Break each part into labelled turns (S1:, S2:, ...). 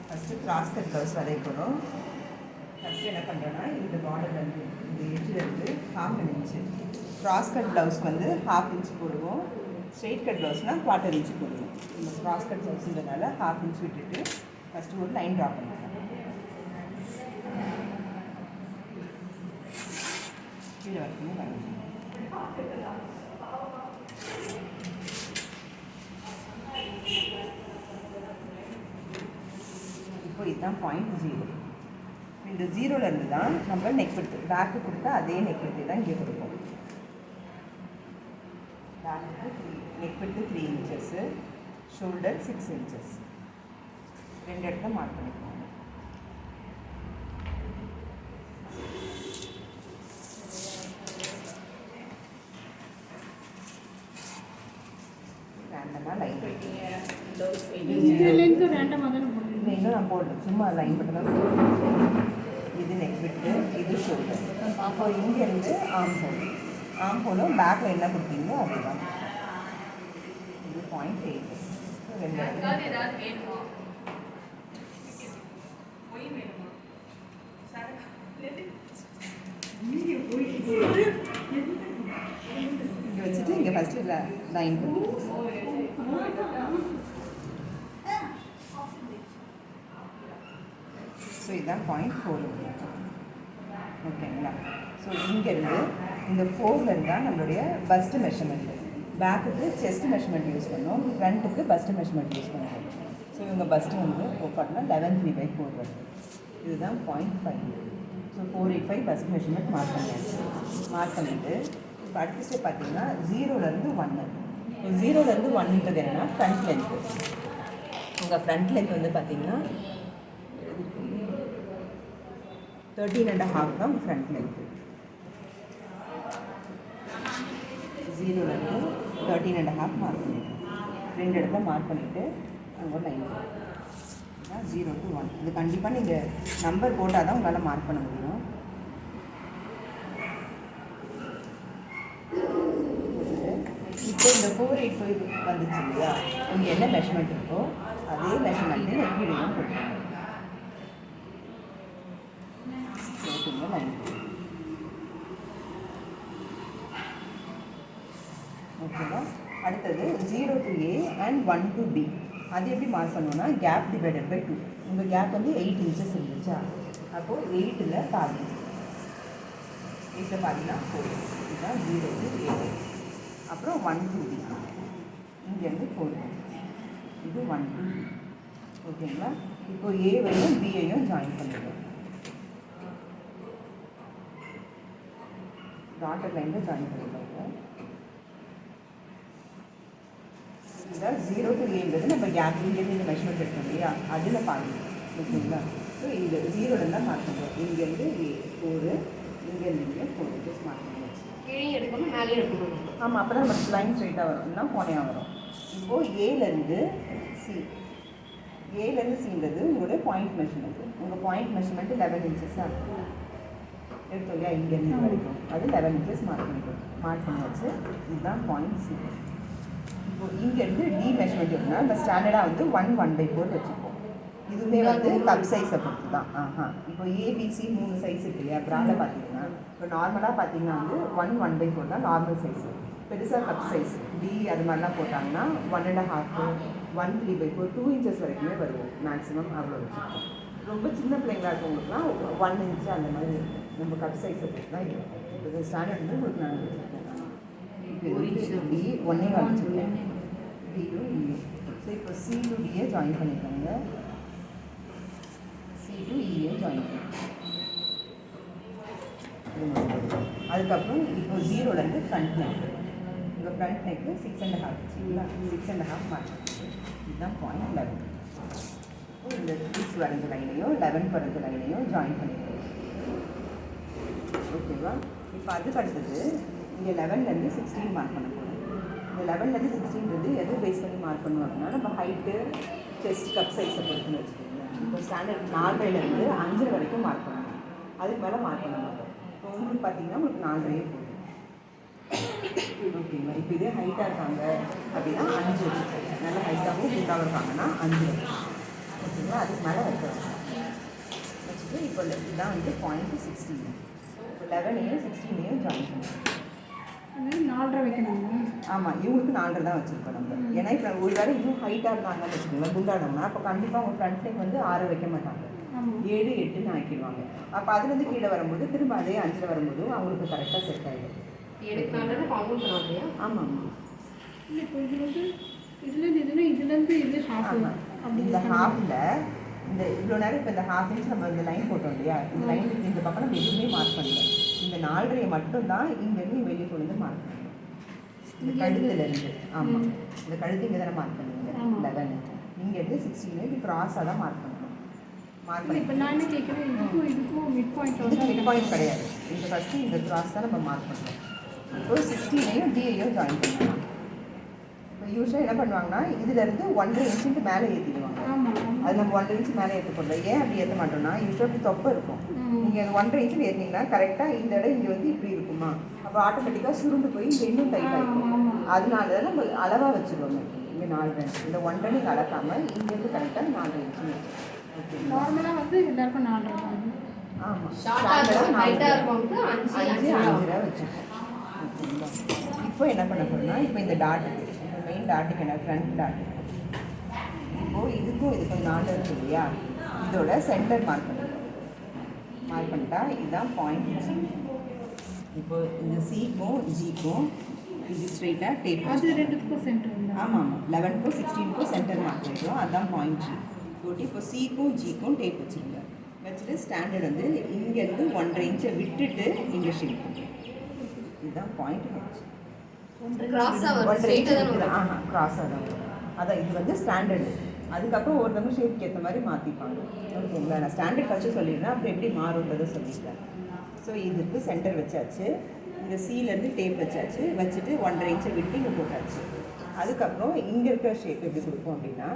S1: First cross cut blouse வரைக்கணும். First என்ன பண்ணுறோன்னா இந்த பார்டர் வந்து இந்த எட்ஜில் இருந்து 1/2 இன்ச்சு. கிராஸ் கட் ப்ளவுஸ்க்கு வந்து 1/2 இன்ச் போடுவோம். ஸ்ட்ரெயிட் கட் ப்ளவுஸ்னால் 1/4 இன்ச்சு போடுவோம். இந்த கிராஸ் கட் ப்ளவுஸுன்றதுனால 1/2 இன்ச் விட்டுட்டு ஃபஸ்ட்டு ஒரு லைன் ட்ரா பண்ணிக்கலாம். கீழே வரைக்கும் வரைஞ்சி இப்போ இதுதான் பாயிண்ட் 0. இந்த 0லேருந்து தான் நம்ம நெக் விட்டு பேக்கு கொடுத்தா அதே நெக் விட்டு தான் இங்கே கொடுப்போம். பேக்கு நெக் விட்டு 3 இன்ச்சஸ்ஸு, ஷோல்டர் 6 இன்ச்சஸ். 2 இடத்துல மார்க் பண்ணிக்குவோம். இன்னும் நான் போடுறேன், சும்மா லைன் மட்டும் தான் போடுறேன். இது நெக் விட்டு, இது ஷோல்டர். அப்போ இங்கேருந்து ஆம் ஹோலும் பேக்கில் என்ன கொடுத்தீங்களோ அதுதான். இது பாயிண்ட் 8. 2 இங்கே வச்சுட்டு இங்கே ஃபஸ்ட்டு லைன் ஸோ இதுதான் பாயிண்ட் 4. ஓகேங்களா? ஸோ இங்கேருந்து இந்த 4லேருந்து தான் நம்மளுடைய பஸ்ட் மெஷர்மெண்ட்டு. பேக்குக்கு செஸ்ட் மெஷர்மெண்ட் யூஸ் பண்ணோம், ஃப்ரண்ட்டுக்கு பஸ்ட் மெஷர்மெண்ட் யூஸ் பண்ணுறோம். ஸோ இவங்க பஸ்ட்டு வந்து பார்த்தோம்னா 11/3/4 வருது. இதுதான் point 5. So 485 bust measurement mark பண்ணிவிட்டு இப்போ அடுத்த ஸ்டெப் பார்த்தீங்கன்னா 0லேருந்து 1. இப்போ 0லேருந்து 1ன்றது என்னென்னா ஃப்ரண்ட் லென்த்து. உங்கள் ஃப்ரண்ட் லென்த் வந்து பார்த்தீங்கன்னா 13.5 தான் உங்கள் ஃப்ரண்ட் லென்த்து. 0லேருந்து 13.5 மார்க் பண்ணிவிட்டு 2 இடத்துல மார்க் பண்ணிவிட்டு அங்கே ஒரு லைன் 0 to 1. இது கண்டிப்பாக நீங்கள் நம்பர் போட்டால் தான் உங்களால் மார்க் பண்ண முடியும். இப்போ இந்த 485 வந்துச்சு இல்லையா, இங்கே என்ன மெஷர்மெண்ட் இருக்கோ அதே மெஷர்மெண்ட்டு கீழேயும் போட்டுருங்க. லைன் ஓகேவா? அடுத்தது 0 to A and 1 to B. அது எப்படி மார்க் பண்ணுவோன்னா கேப் டிவைடட் பை 2. உங்கள் கேப் வந்து 8 இன்ச்சஸ் இருந்துச்சா, அப்போது 8ல் பாதி, 8ல் பாதினா 4. இதுதான் 0 to A. அப்புறம் 1 to B, இங்கேருந்து 4. இது 1 to B. ஓகேங்களா? இப்போ ஏவையும் பியையும் ஜாயின் பண்ணிடுவோம். டாட்டர் லைனில் ஜாயின் பண்ணிடுவாங்க. இதான் 0 to Aன்றது நம்ம கேப் இங்கேருந்து இந்த மெஷர்மெண்ட் எடுத்தோம் இல்லையா, அதில் பாதி. ஓகேங்களா? ஸோ இந்த 0லேருந்து தான் மார்க் பண்ணுறோம். இங்கேருந்து A 4, இங்கேருந்து இங்கே 4 இன்ச்சஸ் மார்க் பண்ணிடுச்சு.
S2: கீழே எடுக்கணும், மேலே எடுக்கணும்.
S1: ஆமாம், அப்போ தான் நமக்கு லைன் ஸ்ட்ரைட்டாக வரும், இல்லைனா கோணையாக வரும். இப்போது ஏலேருந்து சின்றது உங்களோட பாயிண்ட் மெஷர்மெண்ட்டு. உங்கள் பாயிண்ட் மெஷர்மெண்ட்டு 11 இன்ச்சஸாக எடுத்தோம் இல்லையா, இங்கேருந்து வரைக்கும் அது 11 இன்ச்சஸ் மார்க் பண்ணியாச்சு. இதுதான் பாயிண்ட் C. இப்போது இங்கேருந்து டி மெஷர்மெண்ட் இருக்குன்னா நம்ம ஸ்டாண்டர்டாக வந்து 1/4 வச்சுப்போம். இதுவுமே வந்து கப் சைஸை பொறுத்து தான். இப்போ ஏபிசி 3 சைஸ் இருக்கு இல்லையா, ப்ராண்டில் பார்த்தீங்கன்னா இப்போ நார்மலாக பார்த்தீங்கன்னா வந்து 1/4 தான் நார்மல் சைஸு. பெருசாக கப் சைஸ் டி அது மாதிரிலாம் போட்டாங்கன்னா 1.5, 1/3/4, 2 இன்ச்சஸ் வரைக்குமே வருவோம் மேக்ஸிமம். அவ்வளோ வச்சுருக்கோம். ரொம்ப சின்ன பிள்ளைங்களாக இருக்கவங்களுக்குலாம் 1 இன்ச்சு அந்த மாதிரி நம்ம கப் சைஸை பொறுத்து தான் இருக்கும். இப்போ ஸ்டாண்டர்ட் வந்து உங்களுக்கு நான் வச்சுருக்கேன். டி 1 வச்சுருக்கேன், டி டு இ. ஸோ இப்போ சி டு டியை ஜாயின் பண்ணிக்கோங்க, சி டு இயை ஜாயின் பண்ணிக்கோங்க. அதுக்கப்புறம் இப்போ 0லேருந்து ஃப்ரண்ட் நெக். உங்கள் ஃப்ரண்ட் நெக்கு 6.5 வச்சுங்களா, 6.5 மார்க். இதுதான் பாயிண்ட் 11. இந்த 6 வரைஞ்ச லைனையும் 11 வரைஞ்ச லைனையும் ஜாயின் பண்ணிக்கோங்க. ஓகேவா? இப்போ அதுக்கு அடுத்தது இங்கே 11லேருந்து 16 மார்க் பண்ண போகிறோம். இந்த 11லேருந்து 16ன்றது எது பேஸ் பண்ணி மார்க் பண்ணுவோம் அப்படின்னா நம்ம ஹைட்டு, செஸ்ட், கப் சைஸை பொறுத்துன்னு வச்சுக்கோங்க. இப்போ ஸ்டாண்டர்ட் 4லேருந்து 5 வரைக்கும் மார்க் பண்ணணும், அதுக்கு மேலே மார்க் பண்ண மாட்டோம். இப்போ உங்களுக்கு பார்த்தீங்கன்னா உங்களுக்கு 4 போதும். ஓகேங்களா? இப்போ இதே ஹைட்டாக இருக்காங்க அப்படின்னா 5 வச்சுக்கோங்க. நல்ல ஹைட்டாகவும் குண்டாகவும் இருக்காங்கன்னா 5 ஓகேங்களா? அதுக்கு மேலே வைக்கிறோம் வச்சுட்டு இப்போ இதுதான் வந்து .16. இப்போ 11ஐயும் 16ஐயும் ஜாயின் பண்ணுவோம்.
S3: அது 4.5 வைக்கணுமா?
S1: ஆமாம், இவங்களுக்கு 4 தான் வச்சுருக்கோம் நம்ம. ஏன்னா இப்போ ஒரு வேளை இன்னும் ஹைட்டாக இருந்தாங்கன்னு வச்சுக்கோங்களேன், குண்டானோம்னா அப்போ கண்டிப்பாக அவங்க ஃப்ரண்ட் நெக் வந்து 6 வைக்க மாட்டாங்க, 7, 8ன்னு ஆக்கிடுவாங்க. அப்போ அதுலேருந்து கீழே வரும்போது திரும்ப அதே 5 வரும்போது அவங்களுக்கு கரெக்டாக செட் ஆகிடும்.
S2: எடுக்கலான்றது காம்பவுண்ட் பண்ணாதையா?
S1: ஆமாம்,
S3: இல்லை இப்போ இது வந்து இதுலேருந்து இது ஹாஃப் அப்படி
S1: இந்த ஹாஃபில் இந்த இவ்வளோ நேரம் இப்போ இந்த ½ இன்ச் நம்ம இந்த லைன் போட்டோம் இல்லையா, இந்த லைனுக்கு இந்த பக்கம் நம்ம எதுவுமே மார்க் பண்ணல. இந்த 4.5 மட்டும்தான் இங்கேருந்து வெளியே கொண்டு வந்து மார்க் பண்ணணும். இந்த கழுத்துலேருந்து. ஆமாம், இந்த கழுத்து இங்கே தானே மார்க் பண்ணுவீங்க 11. இங்கேருந்து 16 இது கிராஸாக தான் மார்க் பண்ணணும். மார்க் பண்ணி
S3: இப்போ நான் என்ன கேட்குறேன், இதுக்கும் மிட் பாயிண்ட்
S1: இதுக்கு மிட் பாயிண்ட் கிடையாது. இந்த ஃபஸ்ட்டு இந்த கிராஸ் தான் நம்ம மார்க் பண்ணுறோம். இப்போ 16ஐயும் டிஐயும் ஜாயின் பண்ணலாம். இப்போ யூஸ்வலாக என்ன பண்ணுவாங்கன்னா இதுலேருந்து 1.5 இன்ச்சுக்கு மேலே ஏற்றிடுவாங்க. அது நம்ம 1.5 இன்ச்சு மேலே ஏற்ற போடுறோம். ஏன் அப்படி ஏற்ற மாட்டோம்னா யூஸ்வலாக இப்படி தொப்பை இருக்கும். நீங்கள் அது 1.5 இன்ச்சு ஏற்றிங்கன்னா கரெக்டாக இந்த இடம் இங்கே வந்து இப்படி இருக்குமா, அப்போ ஆட்டோமேட்டிக்காக சுருண்டு போய் இங்கே இன்னும் டைட் ஆகிடும். அதனால தான் நம்ம அளவாக வச்சுருவோம். இங்கே 4 இன்ச், இந்த 1.5 நீங்கள் அளக்காமல் இங்கேருந்து கரெக்டாக 4 இன்ச்சு. ஓகே,
S3: நார்மலாக வந்து எல்லாருக்கும் 4.5.
S1: ஆமாம்,
S2: ஹைட்டாக இருக்கவங்களுக்கு 5
S1: வச்சுருக்கோம். ஓகேங்களா? இப்போ என்ன பண்ண போகிறோம்னா இப்போ இந்த டாட்டுக்கு மெயின் டாட்டுக்கு என்ன ஃப்ரண்ட் டாட்டு, இப்போது இதுக்கும் 4 இருக்கு இல்லையா, இதோட சென்டர் மார்க் பண்ணிட்டோம். மார்க் பண்ணிட்டா இதுதான் பாயிண்ட். இப்போ இந்த சிக்கும் ஜிக்கும் இது ஸ்ட்ரெயிட்டாக டேப்
S3: அது 2க்கும் சென்டர்.
S1: ஆமாம் ஆமாம், 11க்கும் 16க்கும் சென்டர் மார்க் பண்ணிட்டோம். அதுதான் பாயிண்ட் ஜி போட்டு இப்போ சிக்கும் ஜிக்கும் டேப் வச்சுருங்க. வச்சுட்டு ஸ்டாண்டர்ட் வந்து இங்கேருந்து 1.5 இன்ச்சை விட்டுட்டு இங்கே ஷேப் பண்ணுறோம். இதுதான் பாயிண்ட் வச்சு
S2: கிராஸாக வரும், ஸ்ட்ரெயிட்டாக தான் வரும்.
S1: கிராஸாக தான் வரும். அதான் இது வந்து ஸ்டாண்டர்டு. அதுக்கப்புறம் ஒருத்தவங்க ஷேப்க்கு ஏற்ற மாதிரி மாற்றிப்பாங்க. ஓகேங்களா? நான் ஸ்டாண்டர்ட் ஃபஸ்ட்டு சொல்லிடுறேன், அப்புறம் எப்படி மாறுன்றதை சொல்லிட்டேன். ஸோ இதுக்கு சென்டர் வச்சாச்சு, இந்த சீலேருந்து டேப் வச்சாச்சு, வச்சுட்டு 1.5 இன்ச்சை விட்டு இங்கே போட்டாச்சு. அதுக்கப்புறம் இங்கே இருக்கிற ஷேப் எப்படி கொடுப்போம் அப்படின்னா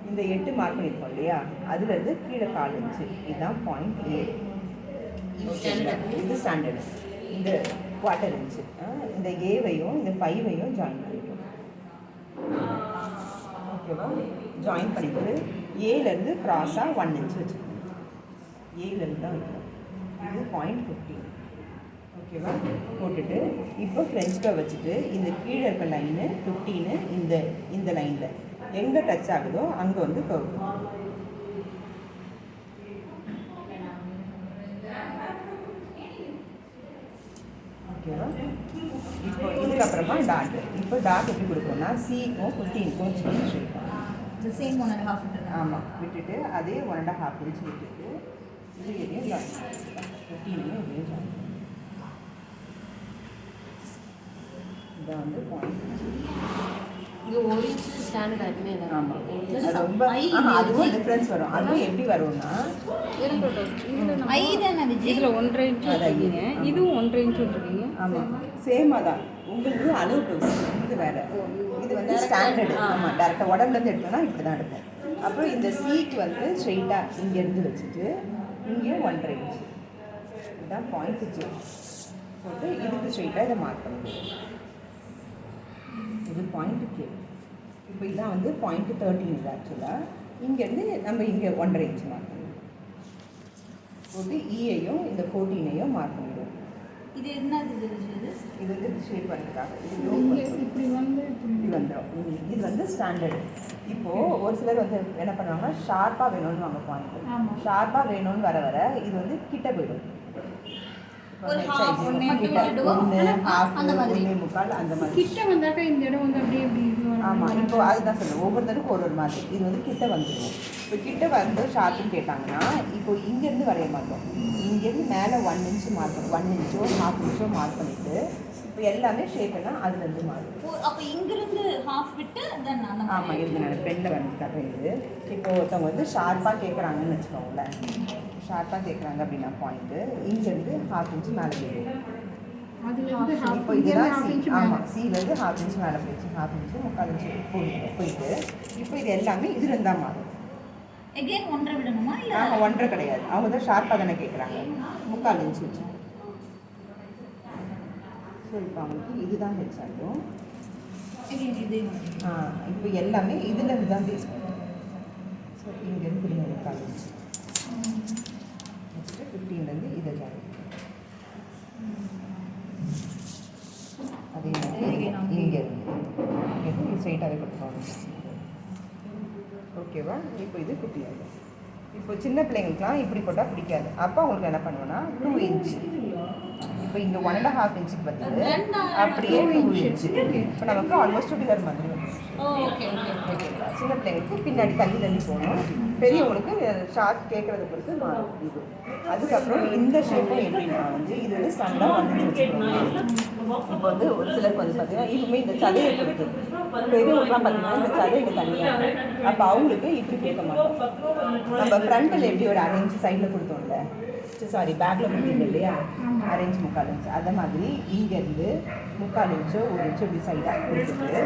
S1: இந்த 8 மார்க் பண்ணியிருக்கோம் இல்லையா, அதுலேருந்து கீழே 4 இன்ச்சு. இதுதான் பாயிண்ட் A. ஓகேங்களா? இது ஸ்டாண்டர்டு. இந்த 1/4 இன்ச்சு இந்த ஏவையும் இந்த 5ஐயும் ஜாயின் பண்ணிட்டோம். ஓகேவா? ஜாயின் பண்ணிட்டு ஏலேருந்து க்ராஸாக 1 இன்ச் வச்சுக்கணும். ஏலேருந்து தான் வைக்கணும். இது .15. ஓகேவா? போட்டுட்டு இப்போ ஃப்ரெஞ்ச் கர்வ் வச்சுட்டு இந்த கீழே இருக்க லைனு 15 இந்த லைனில் எங்கே டச் ஆகுதோ அங்கே வந்து கர்வ். ஓகேவா? இப்போ இதுக்கப்புறமா டாட். இப்போ டாட் எப்படி கொடுப்போம்னா சிக்கும் 15க்கும்
S4: The same 1.5 inch.
S1: ஆமாம், விட்டுட்டு அதே 1.5 இன்ச் விட்டுட்டு இது எதையும் ஜாயின் 15ஐயும் எதையும் ஜாயின். இதான் வந்து பாயிண்ட்.
S2: இங்கே 1 இன்ச் ஸ்டாண்டர்ட் ஆகிடுமே.
S1: ஆமாம், அது ரொம்ப அதுவும் டிஃப்ரென்ஸ் வரும். அதுவும் எப்படி வரும்னா
S4: இதில் 1.5 inch வச்சுருக்கீங்க, இதுவும் 1.5 inch வச்சுருக்கீங்க.
S1: ஆமாம், சேமாக தான். உங்களுக்கு அளவு ப்ளவுஸ் இது வேறு, இது வந்து ஸ்டாண்டர்டு. ஆமாம், டேரெக்டாக உடம்புலேருந்து எடுத்தோம்னா இப்படி தான் எடுப்போம். அப்புறம் இந்த சீக்கு வந்து ஸ்ட்ரெயிட்டாக இங்கேருந்து வச்சுட்டு இங்கேயும் 1.5 இன்ச். இதுதான் பாயிண்ட் ஜே போட்டு இதுக்கு ஸ்ட்ரெயிட்டாக இதை மார்க் பண்ணுவோம். இது பாயிண்ட் கே. இப்போ இதான் வந்து பாயிண்ட் 13 இது ஆக்சுவலாக. இங்கேருந்து நம்ம இங்கே 1.5 இன்ச் மார்க் பண்ணுவோம். போட்டு ஈயையும் இந்த 14ஐயும் மார்க் பண்ணிடுவோம்.
S4: இது என்ன இது
S1: இது வந்து ஷேப் பண்ணுறதுக்காக இது
S3: இப்படி வந்து
S1: இப்படி வந்துடும். இது வந்து ஸ்டாண்டர்டு. இப்போது ஒரு சிலர் வந்து என்ன பண்ணுவாங்கன்னா ஷார்ப்பாக வேணும்னு வாங்க பாயிண்ட். ஷார்ப்பாக வேணும்னு வர வர இது வந்து கிட்ட போயிடும்.
S4: ஒரு half,
S1: 1.5 அந்த மாதிரி 1.25 அந்த மாதிரி
S3: கிட்ட வந்தாக்கா இந்த இடம் வந்து அப்படியே இப்படி இது வரும்.
S1: ஆமாம், இப்போ அதுதான் சொல்லுவோம். ஒவ்வொருத்தருக்கும் ஒரு மாதிரி. இது வந்து கிட்ட வந்துடும். இப்போ கிட்ட வந்து ஷார்ப்புன்னு கேட்டாங்கன்னா இப்போ இங்கேருந்து வரைய மாட்டோம். இங்கேருந்து மேலே 1 இன்ச் மார்க் 1 இன்ச்சோ 1/2 இன்ச்சோ மார்க் பண்ணிவிட்டு இப்போ எல்லாமே ஷேப்னா அதுலேருந்து மாறும்.
S4: அப்போ இங்கிருந்து ஹாஃப் விட்டு தென் அந்த மாதிரி.
S1: ஆமாம், இருக்கு. நான் பெண்ணில் வந்து கட்டுறது. இப்போ ஒருத்தவங்க வந்து ஷார்ப்பாக கேட்குறாங்கன்னு வச்சுக்கோங்களேன். ஷார்ப்பாக கேட்குறாங்க அப்படின்னா பாயிண்ட்டு இங்கேருந்து 1/2 இன்ச் மேலே போயிடும்.
S3: அதுலேருந்து
S1: இப்போ இதுதான் சி. ஆமாம், சிலேருந்து 1/2 இன்ச் மேலே போயிடுச்சு. 1/2 இன்ச்சு 3/4 இன்ச்சு போயிட்டு இப்போ இது எல்லாமே இதுலேருந்து தான் மாறும்.
S4: எகைன் 1.5 விடணுமா இல்லை?
S1: 1.5 கிடையாது. அவங்க தான் ஷார்ப்பாக தானே கேட்குறாங்க. 3/4 இன்ச் வச்சு ஸோ இப்போ அவங்களுக்கு இதுதான் ஹெச் ஆகும்.
S3: இதே
S1: இப்போ எல்லாமே இதுலேருந்து தான் பேஸ் பண்ணுவோம். ஸோ இங்கேருந்து திரும்ப ஒரு காலேஜ் நெக்ஸ்ட்டு 15லேருந்து இதை ஜாயின். அதே மாதிரி இங்கேருந்து ஸ்ட்ரைட்டாகவே கொடுத்துருவாங்க. ஓகேவா? இப்போ இது குட்டியாகும். இப்போ சின்ன பிள்ளைங்களுக்குலாம் இப்படி போட்டால் பிடிக்காது. அப்போ அவங்களுக்கு என்ன பண்ணுவோன்னா 2 இன்ச். இப்போ இங்கே 1.5 இன்ச்சுக்கு பத்துது, அப்படியே 2 இன்ச்சு. இப்போ நமக்கு ஆல்மோஸ்ட் பில்லர் மாதிரி வரும். ஓகேங்களா? சின்ன பிள்ளைங்களுக்கு பின்னாடி தள்ளி போகணும். பெரியவங்களுக்கு ஷார்ட் கேட்குறத பொறுத்து மாறும் இது. அதுக்கப்புறம் இந்த ஷேப்பும் எப்படின்னா இது வந்து ஸ்டாண்டாக வந்து வச்சுக்கணும். இப்போ வந்து ஒரு சிலருக்கு வந்து பார்த்தீங்கன்னா இதுவுமே இந்த சதையை பொறுத்து. பெரியவங்களுக்குலாம் பார்த்தீங்கன்னா இந்த சதை இங்கே தனியாக, அப்போ அவங்களுக்கு இப்படி கேட்க மாட்டோம். நம்ம ஃப்ரண்ட்டில் எப்படி ஒரு 1 இன்ச் சைடில் கொடுத்தோம்ல, சாரி பேக்கில் கொடுத்தீங்க இல்லையா, 1/2 இன்ச் 3/4 இன்ச், அதை மாதிரி இங்கேருந்து 3/4 இன்ச்சோ 1 இன்ச்சோ இப்படி சைடாக கொடுத்துட்டு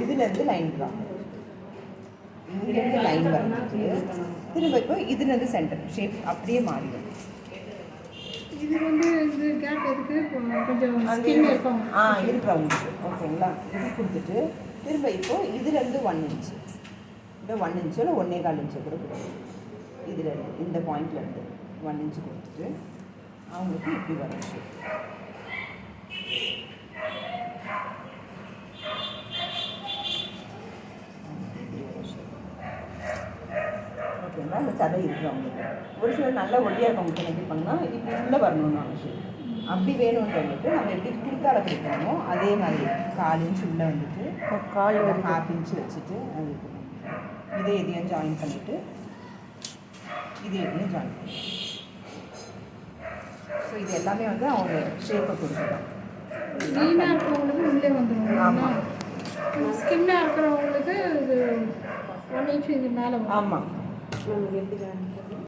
S1: இதுலேருந்து லைன் தான் இங்கேருந்து லைன் வரைஞ்சிட்டு திரும்ப இப்போ இதுலேருந்து சென்டர் ஷேப் அப்படியே மாறிடும்.
S3: இது வந்து இது கேப் எதுக்கு கொஞ்சம் ஸ்கின் இருக்கும்.
S1: இருக்கிறவங்களுக்கு ஓகேங்களா? இது கொடுத்துட்டு திரும்ப இப்போ இதுலேருந்து 1 இன்ச், இல்லை 1 இன்ச்சோ இல்லை 1.25 இன்ச்சோ கூட கொடுக்கும். இதில் இந்த பாயிண்ட்லேருந்து 1 இன்ச் கொடுத்துட்டு அவங்களுக்கு இப்படி வரும் ஷேப். ஓகேங்களா? அந்த சதை இருக்கிறவங்களுக்கு ஒரு சிலர் நல்ல ஒல்லியாக இருக்கவங்களுக்கு எப்படி பண்ணால் இப்படி உள்ளே வரணும்னு அவசியம். அப்படி வேணுன்றவங்களுக்கு நம்ம எப்படி குறுக்கால கொடுக்கணுமோ அதே மாதிரி 1/4 இன்ச் உள்ளே வந்துட்டு 1/2 இன்ச் வச்சுட்டு அது இதை எதையும் ஜாயின் பண்ணிவிட்டு இது எதையும் ஜாயின் பண்ணி. ஸோ இது எல்லாமே வந்து அவங்க ஷேப்பை கொடுக்குறோம்.
S3: லீனாக இருக்கிறவங்களுக்கு உள்ளே வந்துடும்.
S1: ஆமாம்.
S3: ஸ்கின்னாக இருக்கிறவங்களுக்கு இது 1 இன்ச் இது மேலே.
S1: ஆமாம்.
S4: நமக்கு எப்படி